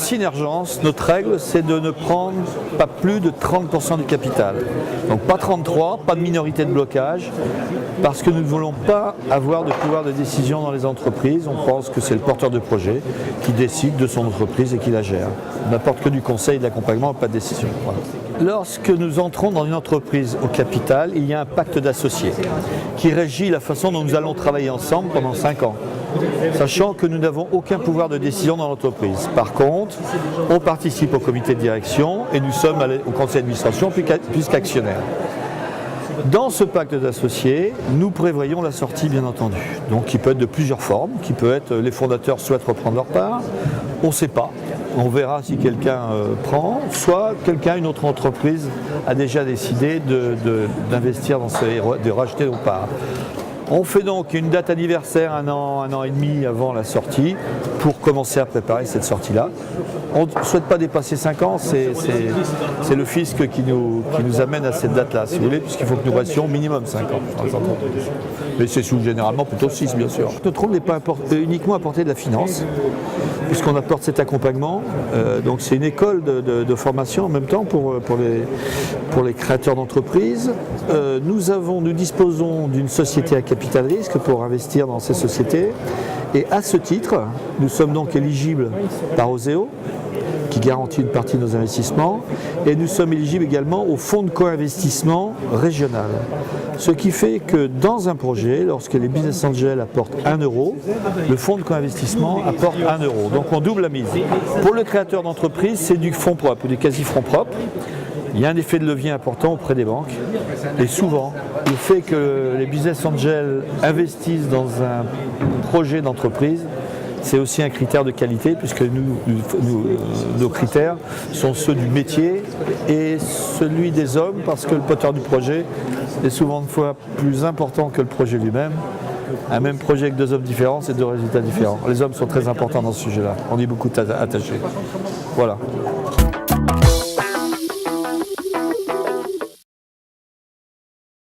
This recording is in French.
Synergence, notre règle, c'est de ne prendre pas plus de 30% du capital. Donc pas 33, pas de minorité de blocage, parce que nous ne voulons pas avoir de pouvoir de décision dans les entreprises. On pense que c'est le porteur de projet qui décide de son entreprise et qui la gère. On n'apporte que du conseil, de l'accompagnement, pas de décision. Voilà. Lorsque nous entrons dans une entreprise au capital, il y a un pacte d'associés qui régit la façon dont nous allons travailler ensemble pendant 5 ans. Sachant que nous n'avons aucun pouvoir de décision dans l'entreprise. Par contre, on participe au comité de direction et nous sommes au conseil d'administration plus qu'actionnaires. Dans ce pacte d'associés, nous prévoyons la sortie bien entendu, donc qui peut être de plusieurs formes, qui peut être les fondateurs souhaitent reprendre leur part, on ne sait pas, on verra si quelqu'un prend, soit une autre entreprise a déjà décidé d'investir de racheter nos parts. On fait donc une date anniversaire un an et demi avant la sortie pour commencer à préparer cette sortie-là. On ne souhaite pas dépasser 5 ans, c'est le fisc qui nous amène à cette date-là, si vous voulez, puisqu'il faut que nous restions au minimum 5 ans. Mais c'est généralement plutôt 6, bien sûr. Notre rôle n'est pas uniquement apporter de la finance, puisqu'on apporte cet accompagnement. Donc c'est une école de formation en même temps pour les créateurs d'entreprises. Nous disposons d'une société à capital risque pour investir dans ces sociétés. Et à ce titre, nous sommes donc éligibles par Oseo, qui garantit une partie de nos investissements, et nous sommes éligibles également au fonds de co-investissement régional. Ce qui fait que dans un projet, lorsque les business angels apportent 1 euro, le fonds de co-investissement apporte 1 euro. Donc on double la mise. Pour le créateur d'entreprise, c'est du fonds propre ou du quasi-fonds propre. Il y a un effet de levier important auprès des banques. Et souvent, le fait que les business angels investissent dans un projet d'entreprise, c'est aussi un critère de qualité, puisque nos critères sont ceux du métier et celui des hommes, parce que le porteur du projet est souvent une fois plus important que le projet lui-même. Un même projet avec 2 hommes différents, c'est 2 résultats différents. Les hommes sont très importants dans ce sujet-là. On y est beaucoup attachés. Voilà.